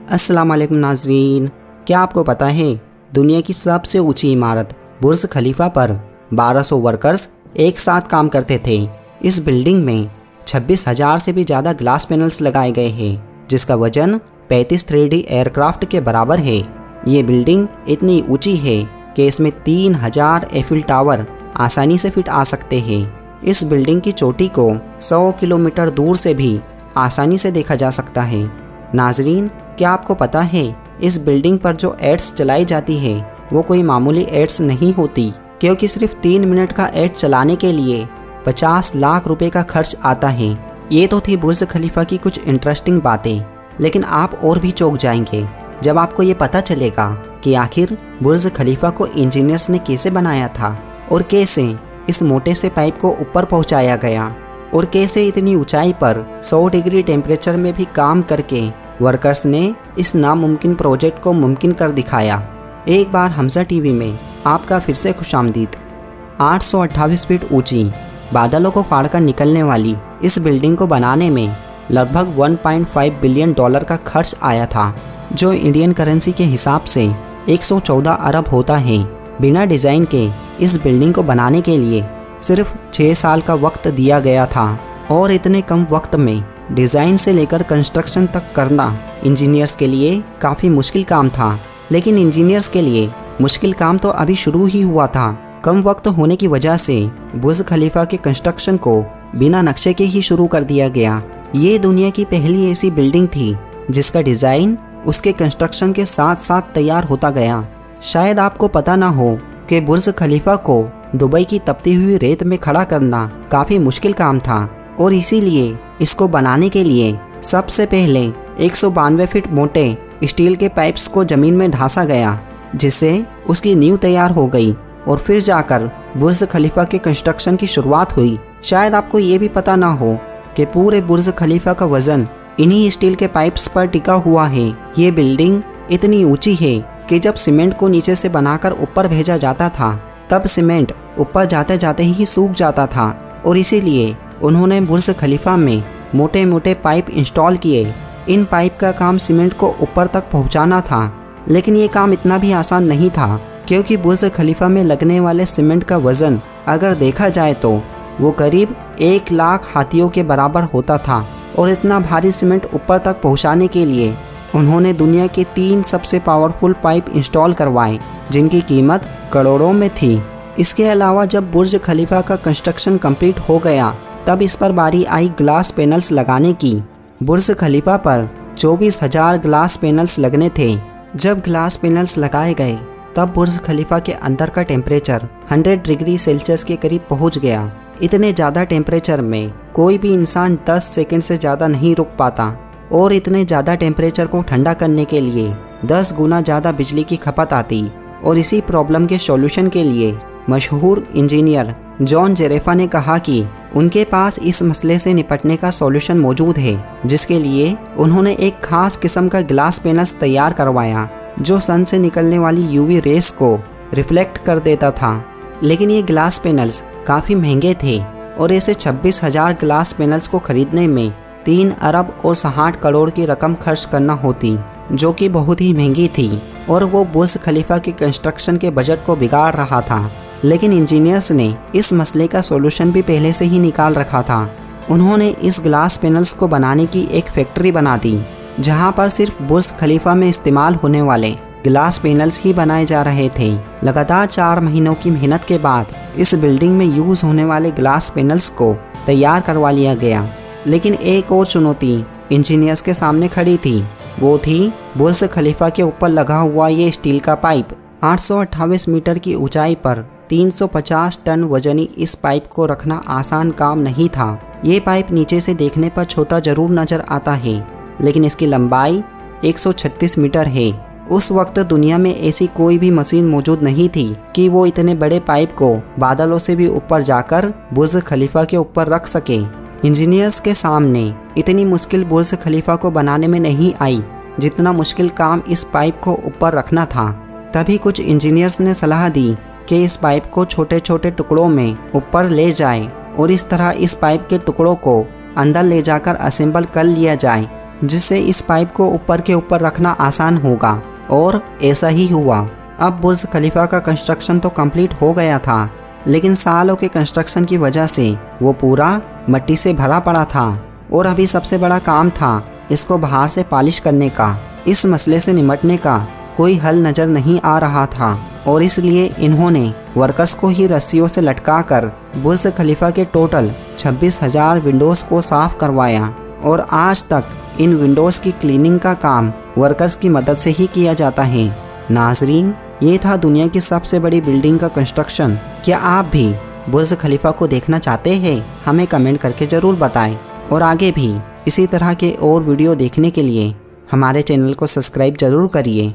अस्सलाम वालेकुम नाज़रीन, क्या आपको पता है दुनिया की सबसे ऊंची इमारत बुर्ज खलीफा पर 1200 वर्कर्स एक साथ काम करते थे। इस बिल्डिंग में 26,000 से भी ज़्यादा ग्लास पैनल्स लगाए गए हैं, जिसका वजन 35 3D एयरक्राफ्ट के बराबर है। ये बिल्डिंग इतनी ऊंची है कि इसमें 3000 एफिल टावर आसानी से फिट आ सकते हैं। इस बिल्डिंग की चोटी को 100 किलोमीटर दूर से भी आसानी से देखा जा सकता है। नाजरीन, क्या आपको पता है इस बिल्डिंग पर जो एड्स चलाई जाती है वो कोई मामूली एड्स नहीं होती, क्योंकि सिर्फ 3 मिनट का एड चलाने के लिए 50 लाख रुपए का खर्च आता है। ये तो थी बुर्ज खलीफा की कुछ इंटरेस्टिंग बातें, लेकिन आप और भी चौंक जाएंगे जब आपको ये पता चलेगा कि आखिर बुर्ज खलीफा को इंजीनियर्स ने कैसे बनाया था और कैसे इस मोटे से पाइप को ऊपर पहुंचाया गया और कैसे इतनी ऊंचाई पर 100 डिग्री टेम्परेचर में भी काम करके वर्कर्स ने इस नामुमकिन प्रोजेक्ट को मुमकिन कर दिखाया। एक बार हमजा टीवी में आपका फिर से खुशामदीद। 828 फीट ऊंची, बादलों को फाड़कर निकलने वाली इस बिल्डिंग को बनाने में लगभग 1.5 बिलियन डॉलर का खर्च आया था, जो इंडियन करेंसी के हिसाब से 114 अरब होता है। बिना डिज़ाइन के इस बिल्डिंग को बनाने के लिए सिर्फ 6 साल का वक्त दिया गया था, और इतने कम वक्त में डिज़ाइन से लेकर कंस्ट्रक्शन तक करना इंजीनियर्स के लिए काफ़ी मुश्किल काम था। लेकिन इंजीनियर्स के लिए मुश्किल काम तो अभी शुरू ही हुआ था। कम वक्त होने की वजह से बुर्ज खलीफा के कंस्ट्रक्शन को बिना नक्शे के ही शुरू कर दिया गया। ये दुनिया की पहली ऐसी बिल्डिंग थी जिसका डिज़ाइन उसके कंस्ट्रक्शन के साथ साथ तैयार होता गया। शायद आपको पता ना हो कि बुर्ज खलीफा को दुबई की तपती हुई रेत में खड़ा करना काफ़ी मुश्किल काम था, और इसीलिए इसको बनाने के लिए सबसे पहले 192 फीट मोटे स्टील के पाइप्स को ज़मीन में ढांसा गया, जिससे उसकी नींव तैयार हो गई, और फिर जाकर बुर्ज खलीफा के कंस्ट्रक्शन की शुरुआत हुई। शायद आपको ये भी पता ना हो कि पूरे बुर्ज खलीफा का वजन इन्हीं स्टील के पाइप्स पर टिका हुआ है। ये बिल्डिंग इतनी ऊंची है कि जब सीमेंट को नीचे से बनाकर ऊपर भेजा जाता था, तब सीमेंट ऊपर जाते जाते ही सूख जाता था, और इसीलिए उन्होंने बुर्ज खलीफा में मोटे मोटे पाइप इंस्टॉल किए। इन पाइप का काम सीमेंट को ऊपर तक पहुंचाना था, लेकिन ये काम इतना भी आसान नहीं था, क्योंकि बुर्ज खलीफा में लगने वाले सीमेंट का वज़न अगर देखा जाए तो वो करीब 1 लाख हाथियों के बराबर होता था। और इतना भारी सीमेंट ऊपर तक पहुंचाने के लिए उन्होंने दुनिया के 3 सबसे पावरफुल पाइप इंस्टॉल करवाए, जिनकी कीमत करोड़ों में थी। इसके अलावा जब बुर्ज खलीफा का कंस्ट्रक्शन कंप्लीट हो गया, तब इस पर बारी आई ग्लास पैनल्स लगाने की। बुर्ज खलीफा पर 24,000 ग्लास पैनल्स लगने थे। जब ग्लास पैनल्स लगाए गए, तब बुर्ज खलीफा के अंदर का टेम्परेचर 100 डिग्री सेल्सियस के करीब पहुंच गया। इतने ज़्यादा टेम्परेचर में कोई भी इंसान 10 सेकंड से ज़्यादा नहीं रुक पाता, और इतने ज़्यादा टेम्परेचर को ठंडा करने के लिए 10 गुना ज़्यादा बिजली की खपत आती। और इसी प्रॉब्लम के सॉल्यूशन के लिए मशहूर इंजीनियर जॉन जेरेफा ने कहा कि उनके पास इस मसले से निपटने का सॉल्यूशन मौजूद है, जिसके लिए उन्होंने एक खास किस्म का ग्लास पैनल्स तैयार करवाया जो सन से निकलने वाली यूवी रेस को रिफ्लेक्ट कर देता था। लेकिन ये ग्लास पैनल्स काफ़ी महंगे थे, और ऐसे 26,000 ग्लास पैनल्स को खरीदने में 3 अरब और 60 करोड़ की रकम खर्च करना होती, जो कि बहुत ही महंगी थी, और वो बुर्ज खलीफा के कंस्ट्रक्शन के बजट को बिगाड़ रहा था। लेकिन इंजीनियर्स ने इस मसले का सॉल्यूशन भी पहले से ही निकाल रखा था। उन्होंने इस ग्लास पैनल्स को बनाने की एक फैक्ट्री बना दी, जहां पर सिर्फ बुर्ज खलीफा में इस्तेमाल होने वाले ग्लास पैनल्स ही बनाए जा रहे थे। लगातार 4 महीनों की मेहनत के बाद इस बिल्डिंग में यूज़ होने वाले ग्लास पैनल्स को तैयार करवा लिया गया। लेकिन एक और चुनौती इंजीनियर्स के सामने खड़ी थी, वो थी बुर्ज खलीफा के ऊपर लगा हुआ ये स्टील का पाइप। 828 मीटर की ऊंचाई पर 350 टन वजनी इस पाइप को रखना आसान काम नहीं था। ये पाइप नीचे से देखने पर छोटा जरूर नजर आता है, लेकिन इसकी लंबाई 136 मीटर है। उस वक्त दुनिया में ऐसी कोई भी मशीन मौजूद नहीं थी कि वो इतने बड़े पाइप को बादलों से भी ऊपर जाकर बुर्ज खलीफा के ऊपर रख सके। इंजीनियर्स के सामने इतनी मुश्किल बुर्ज खलीफा को बनाने में नहीं आई जितना मुश्किल काम इस पाइप को ऊपर रखना था। तभी कुछ इंजीनियर्स ने सलाह दी कि इस पाइप को छोटे छोटे टुकड़ों में ऊपर ले जाए, और इस तरह इस पाइप के टुकड़ों को अंदर ले जाकर असेंबल कर लिया जाए। जिससे इस पाइप को ऊपर के ऊपर रखना आसान होगा, और ऐसा ही हुआ। अब बुर्ज खलीफा का कंस्ट्रक्शन तो कंप्लीट हो गया था, लेकिन सालों के कंस्ट्रक्शन की वजह से वो पूरा मिट्टी से भरा पड़ा था और अभी सबसे बड़ा काम था इसको बाहर से पॉलिश करने का। इस मसले से निपटने का कोई हल नज़र नहीं आ रहा था और इसलिए इन्होंने वर्कर्स को ही रस्सियों से लटकाकर बुर्ज खलीफा के टोटल 26,000 विंडोज़ को साफ करवाया और आज तक इन विंडोज़ की क्लीनिंग का काम वर्कर्स की मदद से ही किया जाता है। नाजरीन, ये था दुनिया की सबसे बड़ी बिल्डिंग का कंस्ट्रक्शन। क्या आप भी बुर्ज खलीफा को देखना चाहते हैं? हमें कमेंट करके ज़रूर बताएं और आगे भी इसी तरह के और वीडियो देखने के लिए हमारे चैनल को सब्सक्राइब ज़रूर करिए।